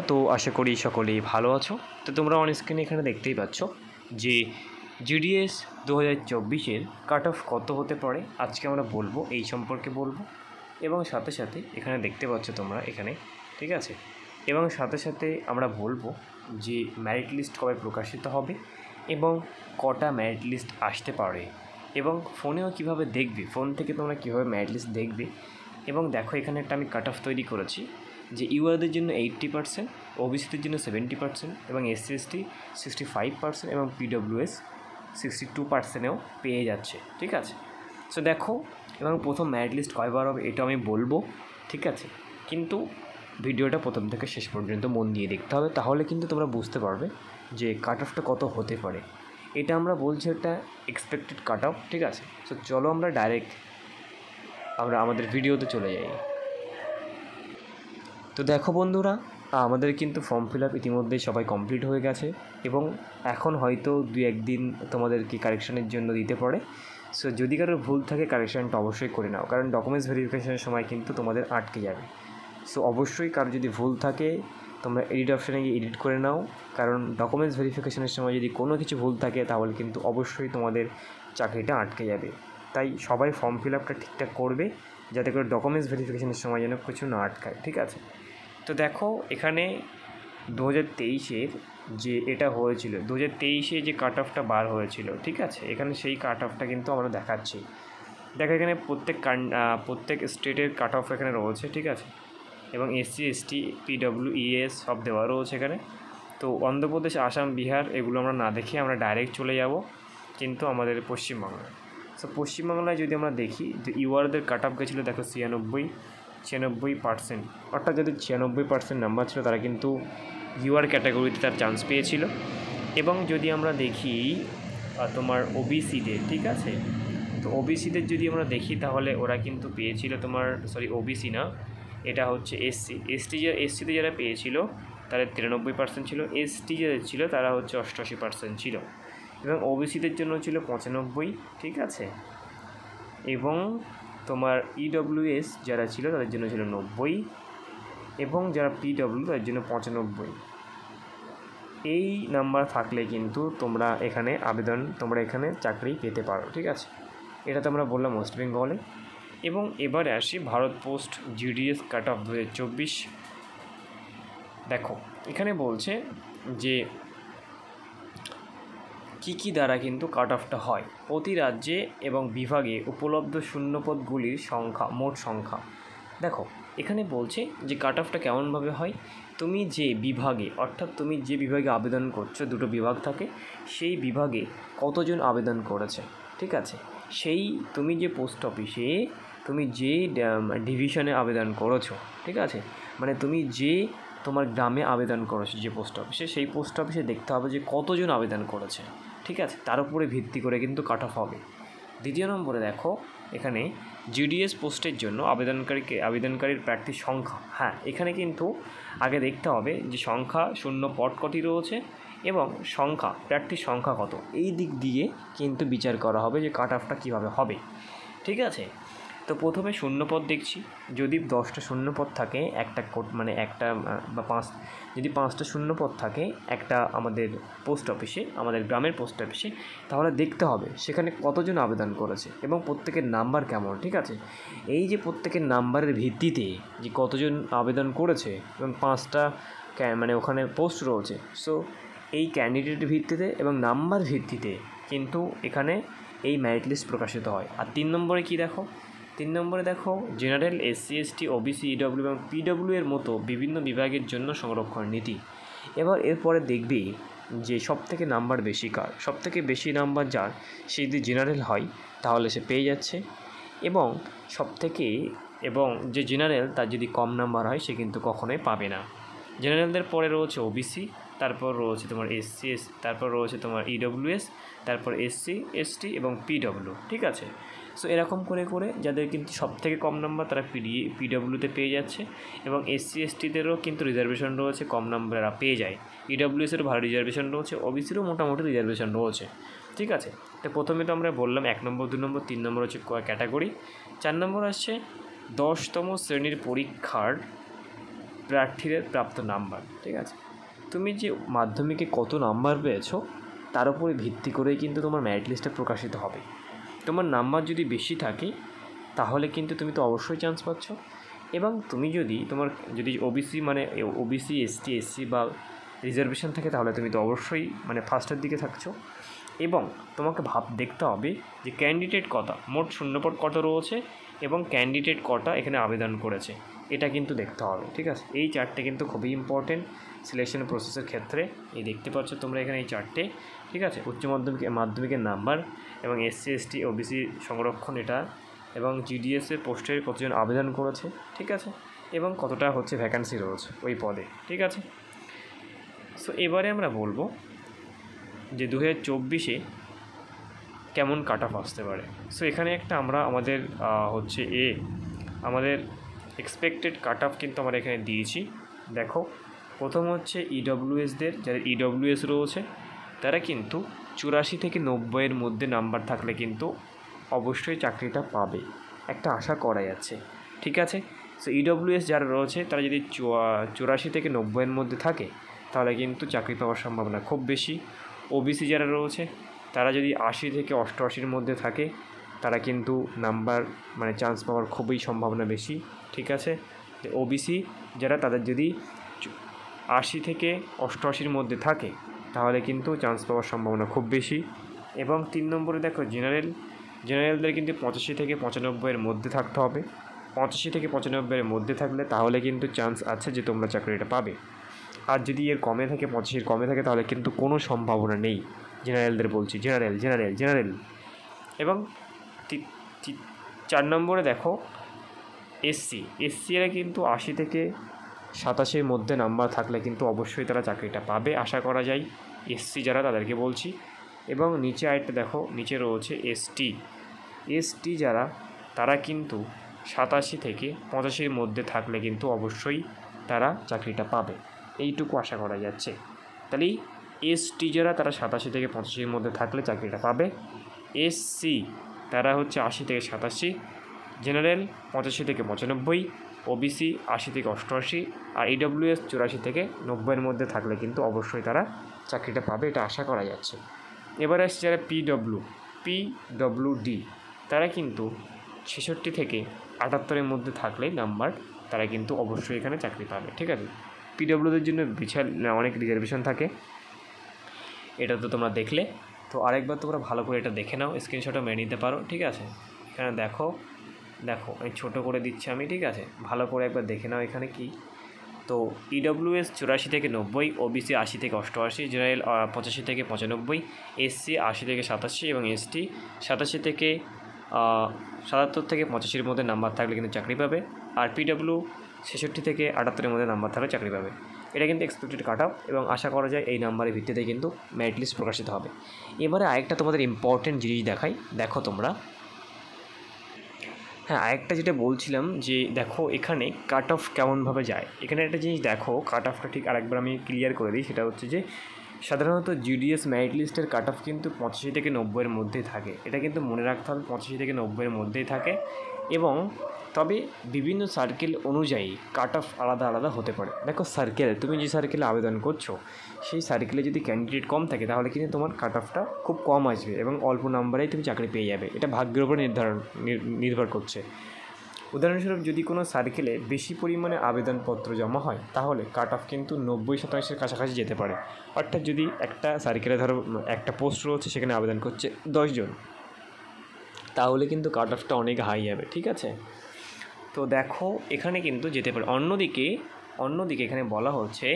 তো আশা করি সকলেই ভালো আছো। তো তোমরা অন স্ক্রিনে এখানে দেখতেই পাচ্ছ যে জিডিএস 2024-এর কাট অফ কত হতে পারে আজকে আমরা বলবো, এই সম্পর্কে বলবো। এবং সাথে সাথে এখানে দেখতে পাচ্ছ তোমরা এখানে, ঠিক আছে। এবং সাথে সাথে আমরা বলবো যে মেরিট লিস্ট কবে প্রকাশিত হবে এবং কটা মেরিট লিস্ট আসতে পারে, এবং ফোনেও কীভাবে দেখবে, ফোন থেকে তোমরা কীভাবে মেরিট লিস্ট দেখবে। এবং দেখো এখানে একটা আমি কাট অফ তৈরি করেছি যে ইউআরদের জন্য 80%, ওবিসিদের জন্য 70% এবং এসসি এসটি 65% এবং পিডব্লিউএস 62%-এও পেয়ে যাচ্ছে, ঠিক আছে। সো দেখো, এবং প্রথম মেরিট লিস্ট কয়বার হবে এটা আমি বলবো, ঠিক আছে। কিন্তু ভিডিওটা প্রথম থেকে শেষ পর্যন্ত মন দিয়ে দেখতে হবে, তাহলে কিন্তু তোমরা বুঝতে পারবে যে কাট অফটা কত হতে পারে। এটা আমরা বলছি একটা এক্সপেক্টেড কাট অফ, ঠিক আছে। সো চলো আমরা ডাইরেক্ট আমাদের ভিডিওতে চলে যাই। তো দেখো বন্ধুরা, আমাদের কিন্তু ফর্ম ফিল আপ ইতিমধ্যেই সবাই কমপ্লিট হয়ে গেছে এবং এখন হয়তো 2-1 দিন তোমাদেরকে কারেকশানের জন্য দিতে পারে। সো যদি কারোর ভুল থাকে কারেকশানটা অবশ্যই করে নাও, কারণ ডকুমেন্টস ভেরিফিকেশনের সময় কিন্তু তোমাদের আটকে যাবে। সো অবশ্যই কারো যদি ভুল থাকে তোমরা এডিট অপশানে গিয়ে এডিট করে নাও, কারণ ডকুমেন্টস ভেরিফিকেশনের সময় যদি কোনো কিছু ভুল থাকে তাহলে কিন্তু অবশ্যই তোমাদের চাকরিটা আটকে যাবে। তাই সবাই ফর্ম ফিল আপটা ঠিকঠাক করবে, যাতে করে ডকুমেন্টস ভেরিফিকেশনের সময় যেন কিছু না আটকায়, ঠিক আছে। তো দেখো এখানে 2023-এর যে এটা হয়েছিল, 2023-এ যে কাট অফটা বার হয়েছিল, ঠিক আছে। এখানে সেই কাট অফটা কিন্তু আমরা দেখাচ্ছি। দেখো এখানে প্রত্যেক স্টেটের কাট অফ এখানে রয়েছে, ঠিক আছে। এবং এসসি এসটি পিডব্লিউএস সব দেওয়া রয়েছে এখানে। তো অন্ধ্রপ্রদেশ, আসাম, বিহার এগুলো আমরা না দেখে আমরা ডাইরেক্ট চলে যাব কিন্তু আমাদের পশ্চিমবাংলায়। সো পশ্চিমবাংলায় যদি আমরা দেখি যে ইউআরদের কাট অফ গেছিলো, দেখো 96%, অর্থাৎ যাদের 96% নাম্বার ছিল তারা কিন্তু ইউআর ক্যাটাগরিতে তার চান্স পেয়েছিল। এবং যদি আমরা দেখি তোমার ওবিসিদের, ঠিক আছে, তো ওবিসিদের যদি আমরা দেখি তাহলে ওরা কিন্তু পেয়েছিল তোমার, ওবিসি না, এটা হচ্ছে এসসিতে যারা পেয়েছিল তাদের 93% ছিল, এসটি যাদের ছিল তারা হচ্ছে 88% ছিল, এবং ওবিসিদের জন্য ছিল 95, ঠিক আছে। এবং তোমার ইডব্লিউএস যারা ছিল তাদের জন্য ছিল 90, এবং যারা পিডব্লিউ তাদের জন্য 95। এই নাম্বার থাকলে কিন্তু তোমরা এখানে চাকরি পেতে পারো, ঠিক আছে। এটা তো আমরা বললাম ওয়েস্ট বেঙ্গলে। এবং এবারে আসি Bharat post GDS cut off 2024। দেখো এখানে বলছে যে কী দ্বারা কিন্তু কাট অফটা হয়, প্রতি রাজ্যে এবং বিভাগে উপলব্ধ শূন্যপদগুলির সংখ্যা, মোট সংখ্যা। দেখো এখানে বলছে যে কাট অফটা কেমনভাবে হয়, তুমি যে বিভাগে, অর্থাৎ তুমি যে বিভাগে আবেদন করছো, দুটো বিভাগ থাকে, সেই বিভাগে কতজন আবেদন করেছে, ঠিক আছে। সেই তুমি যে পোস্ট অফিসে, তুমি যে ডিভিশনে আবেদন করেছো, ঠিক আছে, মানে তুমি যে তোমার গ্রামে আবেদন করেছো যে পোস্ট অফিসে, সেই পোস্ট অফিসে দেখতে হবে যে কতজন আবেদন করেছে, ঠিক আছে। তার উপরে ভিত্তি করে কিন্তু কাট অফ হবে। দ্বিতীয় নম্বরে দেখো এখানে জিডিএস পোস্টের জন্য আবেদনকারীর প্রার্থীর সংখ্যা। হ্যাঁ, এখানে কিন্তু আগে দেখতে হবে যে শূন্য পদ কটি রয়েছে এবং প্রার্থীর সংখ্যা কত, এই দিক দিয়ে কিন্তু বিচার করা হবে যে কাট অফটা কীভাবে হবে, ঠিক আছে। তো প্রথমে শূন্যপদ দেখছি, যদি 10টা শূন্যপদ থাকে একটা যদি 5টা শূন্যপদ থাকে একটা আমাদের পোস্ট অফিসে, আমাদের গ্রামের পোস্ট অফিসে, তাহলে দেখতে হবে সেখানে কতজন আবেদন করেছে এবং প্রত্যেকের নাম্বার কেমন, ঠিক আছে। এই যে প্রত্যেকের নাম্বারের ভিত্তিতে যে কতজন আবেদন করেছে এবং 5টা ওখানে পোস্ট রয়েছে, সো এই ক্যান্ডিডেটের ভিত্তিতে এবং নাম্বার ভিত্তিতে কিন্তু এখানে এই মেরিট লিস্ট প্রকাশিত হয়। আর 3 নম্বরে কী দেখো, 3 নম্বরে দেখো general, SC ST, OBC, EW এবং পিডব্লিউ এর মতো বিভিন্ন বিভাগের জন্য সংরক্ষণ নীতি। এরপরে দেখবি যে সবথেকে নাম্বার বেশি কার, সবথেকে বেশি নাম্বার যার, সে যদি জেনারেল হয় তাহলে সে পেয়ে যাচ্ছে, এবং যে জেনারেল তার যদি কম নাম্বার হয় সে কিন্তু কখনোই পাবে না। জেনারেলদের পরে রয়েছে ওবিসি, তারপর রয়েছে তোমার তারপর রয়েছে তোমার ইডব্লিউএস, তারপর এসসি এসটি এবং পিডব্লিউ, ঠিক আছে। সো এরকম করে যাদের কিন্তু সবথেকে কম নাম্বার তারা পিডব্লিউতে পেয়ে যাচ্ছে, এবং এসসি এসটিদেরও কিন্তু রিজার্ভেশন রয়েছে, কম নাম্বাররা পেয়ে যায়। ইডব্লিউএসেরও ভালো রিজার্ভেশন রয়েছে, ওবিসিরও মোটামুটি রিজার্ভেশন রয়েছে, ঠিক আছে। তো প্রথমে তো আমরা বললাম 1 নম্বর, 2 নম্বর, 3 নম্বর হচ্ছে ক্যাটাগরি। 4 নম্বর আসছে 10তম শ্রেণীর পরীক্ষার প্রার্থীর প্রাপ্ত নাম্বার, ঠিক আছে। তুমি যে মাধ্যমিকে কত নাম্বার পেয়েছো তার উপরে ভিত্তি করেই কিন্তু তোমার মেরিট লিস্টে প্রকাশিত হবে। তোমার নাম্বার যদি বেশি থাকে তাহলে কিন্তু তুমি তো অবশ্যই চান্স পাচ্ছ, এবং তুমি যদি ওবিসি মানে ওবিসি এসটি এসসি বা রিজার্ভেশন থাকে তাহলে তুমি তো অবশ্যই মানে ফার্স্টের দিকে থাকছো। এবং তোমাকে দেখতে হবে যে ক্যান্ডিডেট কটা, মোট শূন্যপদ কত রয়েছে এবং ক্যান্ডিডেট কটা এখানে আবেদন করেছে, এটা কিন্তু দেখতে হবে, ঠিক আছে। এই চারটে কিন্তু খুবই ইম্পর্টেন্ট সিলেকশন প্রসেসের ক্ষেত্রে। এই দেখতে পাচ্ছ তোমরা এখানে এই চারটে, ঠিক আছে। উচ্চ মাধ্যমিকের নাম্বার এবং এসসি এসটি ওবিসি সংরক্ষণ এটা, এবং জিডিএসের পোস্টের কতজন আবেদন করেছে, ঠিক আছে, এবং কতটা হচ্ছে ভ্যাকান্সি রয়েছে ওই পদে, ঠিক আছে। সো এবারে আমরা বলবো যে 2024 কেমন কাট অফ আসতে পারে। সো এখানে একটা আমরা আমাদের আমাদের এক্সপেক্টেড কাট অফ কিন্তু আমরা এখানে দিয়েছি। দেখো, প্রথম হচ্ছে ইডব্লিউএসদের, যাদের ইডব্লিউএস রয়েছে তারা কিন্তু 84 থেকে 90-এর মধ্যে নাম্বার থাকলে কিন্তু অবশ্যই চাকরিটা পাবে, একটা আশা করা যাচ্ছে, ঠিক আছে। সো ইডব্লিউএস যারা রয়েছে তারা যদি 84 থেকে 90-এর মধ্যে থাকে তাহলে কিন্তু চাকরি পাওয়ার সম্ভাবনা খুব বেশি। ওবিসি যারা রয়েছে তারা যদি 80 থেকে 88-এর মধ্যে থাকে তারা কিন্তু নাম্বার মানে চান্স পাওয়ার খুবই সম্ভাবনা বেশি, ঠিক আছে। ওবিসি যারা তাদের যদি 80 থেকে 88-এর মধ্যে থাকে তাহলে কিন্তু চান্স পাওয়ার সম্ভাবনা খুব বেশি। এবং 3 নম্বরে দেখো জেনারেলদের কিন্তু 85 থেকে 95-এর মধ্যে থাকতে হবে। 85 থেকে 95-এর মধ্যে থাকলে তাহলে কিন্তু চান্স আছে যে তোমরা চাকরিটা পাবে। আর যদি এর কমে থাকে, 85-এর কমে থাকে, তাহলে কিন্তু কোনো সম্ভাবনা নেই। জেনারেলদের বলছি, জেনারেল। এবং 4 নম্বরে দেখো এসসি এরা কিন্তু 80 থেকে 87-এর মধ্যে নাম্বার থাকলে কিন্তু অবশ্যই তারা চাকরিটা পাবে, আশা করা যায়। এসসি যারা তাদেরকে বলছি। এবং নিচে আরেকটা দেখো, নিচে রয়েছে এসটি যারা, তারা কিন্তু 87 থেকে 85-এর মধ্যে থাকলে কিন্তু অবশ্যই তারা চাকরিটা পাবে, এইটুকু আশা করা যাচ্ছে। তাহলে এসটি যারা তারা 87 থেকে 85-এর মধ্যে থাকলে চাকরিটা পাবে। এসসি তারা হচ্ছে 80 থেকে 87, জেনারেল 85 থেকে 95, ওবিসি 80 থেকে 88, আর ইডব্লিউএস 84 থেকে 90-এর মধ্যে থাকলে কিন্তু অবশ্যই তারা চাকরিটা পাবে, এটা আশা করা যাচ্ছে। এবারে আসছে যারা পিডব্লিউডি, তারা কিন্তু 66 থেকে 78-এর মধ্যে থাকলে নাম্বার, তারা কিন্তু অবশ্যই এখানে চাকরি পাবে, ঠিক আছে। পিডব্লিউদের জন্য বিশাল অনেক রিজার্ভেশন থাকে, এটা তো তোমরা দেখলে। তো আরেকবার তোমরা ভালো করে এটা দেখে নাও, স্ক্রিনশটও মেরে নিতে পারো, ঠিক আছে। এখানে দেখো এই ছোটো করে দিচ্ছি আমি, ঠিক আছে, ভালো করে একবার দেখে নাও এখানে কি। তো ইডব্লিউএস 84 থেকে 90, ওবিসি 80 থেকে 88, জেনারেল 85 থেকে 95, এসসি 80 থেকে 87 এবং এসটি 87 থেকে 77 থেকে 85-এর মধ্যে নাম্বার থাকলে কিন্তু চাকরি পাবে। আর পিডব্লিউ 66 থেকে 78-এর মধ্যে নাম্বার থাকলে চাকরি পাবে। এটা কিন্তু এক্সপেক্টেড কাট অফ, এবং আশা করা যায় এই নাম্বারের ভিত্তিতে কিন্তু মেরিট লিস্ট প্রকাশিত হবে। এবারে আরেকটা তোমাদের ইম্পর্টেন্ট জিনিস দেখাই, দেখো তোমরা। হ্যাঁ, আরেকটা যেটা বলছিলাম যে দেখো এখানে কাট অফ কেমনভাবে যায়। এখানে একটা জিনিস দেখো, কাট অফটা ঠিক আরেকবার আমি ক্লিয়ার করে দিই। সেটা হচ্ছে যে সাধারণত জিডিএস মেরিট লিস্টের কাট অফ কিন্তু 85 থেকে 90-এর মধ্যেই থাকে, এটা কিন্তু মনে রাখতে হবে, 85 থেকে 90-এর মধ্যেই থাকে। এবং তবে বিভিন্ন সার্কেল অনুযায়ী কাট অফ আলাদা আলাদা হতে পারে। দেখো তুমি যে সার্কেলে আবেদন করছো সেই সার্কেলে যদি ক্যান্ডিডেট কম থাকে তাহলে কিন্তু তোমার কাট অফটা খুব কম আসবে এবং অল্প নাম্বারেই তুমি চাকরি পেয়ে যাবে, এটা ভাগ্যের উপর নির্ভর করছে। উদাহরণস্বরূপ যদি কোনো সার্কেলে বেশি পরিমাণে আবেদনপত্র জমা হয় তাহলে কাট অফ কিন্তু 90%-এর কাছাকাছি যেতে পারে। অর্থাৎ যদি একটা সার্কেলে ধরো একটা পোস্ট রয়েছে, সেখানে আবেদন করছে 10 জন, তাহলে কিন্তু কাট অফটা অনেক হাই যাবে, ঠিক আছে। তো দেখো এখানে কিন্তু যেতে পারে। অন্যদিকে এখানে বলা হচ্ছে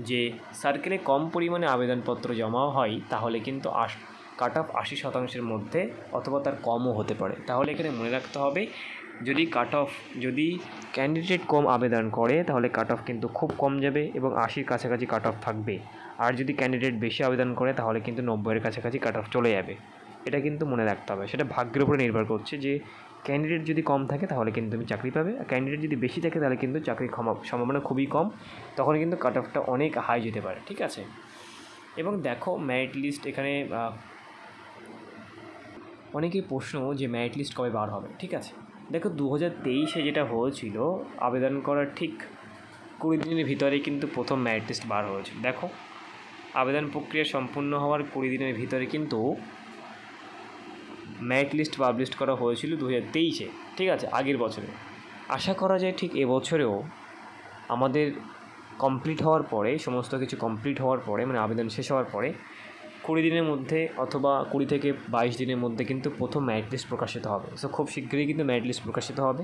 যে সার্কেলে কম পরিমাণে আবেদনপত্র জমা হয় তাহলে কিন্তু কাট অফ 80%-এর মধ্যে অথবা তার কমও হতে পারে। তাহলে এখানে মনে রাখতে হবে, যদি ক্যান্ডিডেট কম আবেদন করে তাহলে কাট অফ কিন্তু খুব কম যাবে এবং 80-র কাছাকাছি কাট অফ থাকবে। আর যদি ক্যান্ডিডেট বেশি আবেদন করে তাহলে কিন্তু 90-এর কাছাকাছি কাট অফ চলে যাবে, এটা কিন্তু মনে রাখতে হবে। সেটা ভাগ্যের উপরে নির্ভর করছে যে ক্যান্ডিডেট যদি কম থাকে তাহলে কিন্তু তুমি চাকরি পাবে, আর ক্যান্ডিডেট যদি বেশি থাকে তাহলে কিন্তু চাকরির সম্ভাবনা খুবই কম, তখন কিন্তু কাট অফটা অনেক হাই যেতে পারে, ঠিক আছে। এবং দেখো মেরিট লিস্ট এখানে অনেকেই প্রশ্ন যে মেরিট লিস্ট কবে বার হবে, ঠিক আছে। দেখো 2023-এ যেটা হয়েছিল, আবেদন করার ঠিক 20 দিনের ভিতরে কিন্তু প্রথম মেরিট লিস্ট বার হয়েছিল। দেখো, আবেদন প্রক্রিয়া সম্পূর্ণ হওয়ার 20 দিনের ভিতরে কিন্তু মেরিট লিস্ট পাবলিশ করা হয়েছিল 2023-এ, ঠিক আছে, আগের বছরে। আশা করা যায় ঠিক এবছরেও আমাদের কমপ্লিট হওয়ার পরে, সমস্ত কিছু কমপ্লিট হওয়ার পরে, মানে আবেদন শেষ হওয়ার পরে 20 দিনের মধ্যে অথবা 20 থেকে 22 দিনের মধ্যে কিন্তু প্রথম মেরিট লিস্ট প্রকাশিত হবে। সো খুব শীঘ্রই কিন্তু মেরিট লিস্ট প্রকাশিত হবে।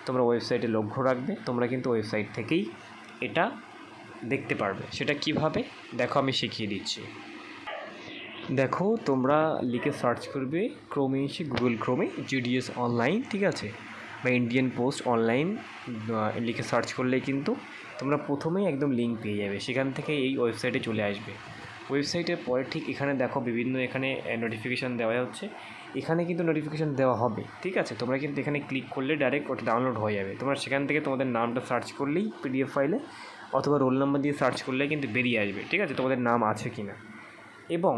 তোমরা ওয়েবসাইটে লক্ষ্য রাখবে, তোমরা কিন্তু ওয়েবসাইট থেকেই এটা দেখতে পারবে। সেটা কিভাবে দেখো, আমি শিখিয়ে দিচ্ছি। দেখো, তোমরা লিখে সার্চ করবে ক্রোমে, এসে গুগল ক্রোমে জিডিএস অনলাইন, ঠিক আছে, বা ইন্ডিয়ান পোস্ট অনলাইন লিখে সার্চ করলে কিন্তু তোমরা প্রথমেই একদম লিঙ্ক পেয়ে যাবে। সেখান থেকে এই ওয়েবসাইটে চলে আসবে। ওয়েবসাইটের পরে ঠিক এখানে দেখো বিভিন্ন এখানে নোটিফিকেশান দেওয়া হচ্ছে। এখানে কিন্তু নোটিফিকেশান দেওয়া হবে, ঠিক আছে। তোমরা কিন্তু এখানে ক্লিক করলে ডাইরেক্ট ওটা ডাউনলোড হয়ে যাবে। তোমরা সেখান থেকে তোমাদের নামটা সার্চ করলেই পিডিএফ ফাইলে অথবা রোল নাম্বার দিয়ে সার্চ করলে কিন্তু বেরিয়ে আসবে, ঠিক আছে, তোমাদের নাম আছে কি না। এবং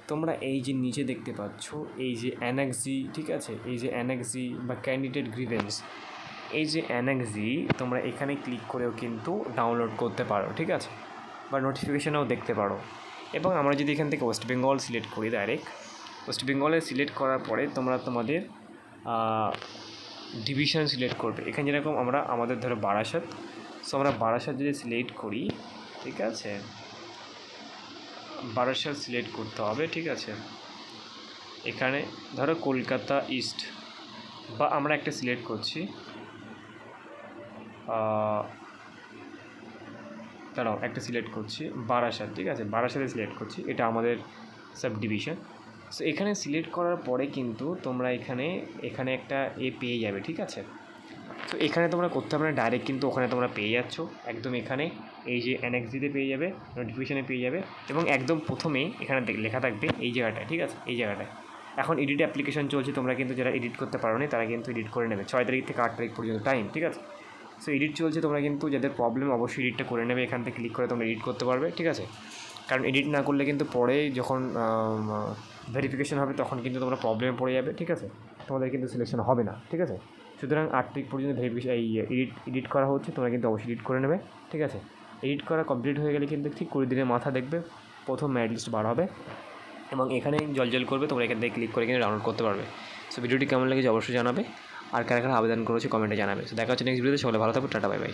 তোমরা এই যে নিচে দেখতে পাচ্ছ এই যে অ্যানেক্সি, ঠিক আছে, এই যে অ্যানেক্সি বা ক্যান্ডিডেট গ্রিভেন্স, এই যে অ্যানেক্সি তোমরা এখানে ক্লিক করেও কিন্তু ডাউনলোড করতে পারো, ঠিক আছে, বা নোটিফিকেশানও দেখতে পারো। এবং আমরা যদি এখান থেকে ওয়েস্ট বেঙ্গল সিলেক্ট করি, ডাইরেক্ট ওয়েস্ট বেঙ্গলে সিলেক্ট করার পরে তোমরা তোমাদের ডিভিশন সিলেক্ট করবে। এখানে যেরকম আমরা আমাদের ধরো বারাসাত, সো আমরা বারাসাত যদি সিলেক্ট করি, ঠিক আছে, বারাসাত সিলেক্ট করতে হবে, ঠিক আছে। এখানে ধরো কলকাতা ইস্ট, বা আমরা একটা সিলেক্ট করছি, দাঁড়াও একটা সিলেক্ট করছি বারাসাত, ঠিক আছে, বারাসাতে সিলেক্ট করছি, এটা আমাদের সাব ডিভিশন। সো এখানে সিলেক্ট করার পরে কিন্তু তোমরা এখানে একটা পেয়ে যাবে, ঠিক আছে। তো এখানে তোমরা করতে হবে না, ডাইরেক্ট কিন্তু ওখানে তোমরা পেয়ে যাচ্ছ একদম। এখানে এই যে অ্যানেক্সিতে পেয়ে যাবে, নোটিফিকেশানে পেয়ে যাবে, এবং একদম প্রথমেই এখানে লেখা থাকবে এই জায়গাটায়, ঠিক আছে, এই জায়গাটায়। এখন এডিট অ্যাপ্লিকেশন চলছে, তোমরা কিন্তু যারা এডিট করতে পারো না তারা কিন্তু এডিট করে নেবে। 6 তারিখ থেকে 8 তারিখ পর্যন্ত টাইম, ঠিক আছে। সো এডিট চলছে, তোমরা কিন্তু যাদের প্রবলেম অবশ্যই এডিটটা করে নেবে। এখান থেকে ক্লিক করে তোমরা এডিট করতে পারবে, ঠিক আছে। কারণ এডিট না করলে কিন্তু পরে যখন ভেরিফিকেশন হবে তখন কিন্তু তোমরা প্রবলেমে পড়ে যাবে, ঠিক আছে, তোমাদের কিন্তু সিলেকশন হবে না, ঠিক আছে। সুতরাং 8 তারিখ পর্যন্ত ভেরিফিকেশন এডিট করা হচ্ছে, তোমরা কিন্তু অবশ্যই এডিট করে নেবে, ঠিক আছে। এডিট করা কমপ্লিট হয়ে গেলে কিন্তু ঠিক 20 দিনের মাথা দেখবে প্রথম মেরিট লিস্ট বার হবে, এবং এখানে জল করবে, তোমরা এখান থেকে ক্লিক করে কিন্তু ডাউনলোড করতে পারবে। সো ভিডিওটি কেমন লেগেছে অবশ্যই জানাবে, আর কারা কারা আবেদন করেছে কমেন্টে জানাবে। সো দেখা হচ্ছে নেক্সট ভিডিওতে। সকলে ভালো থাকবে, টাটা, বাই বাই।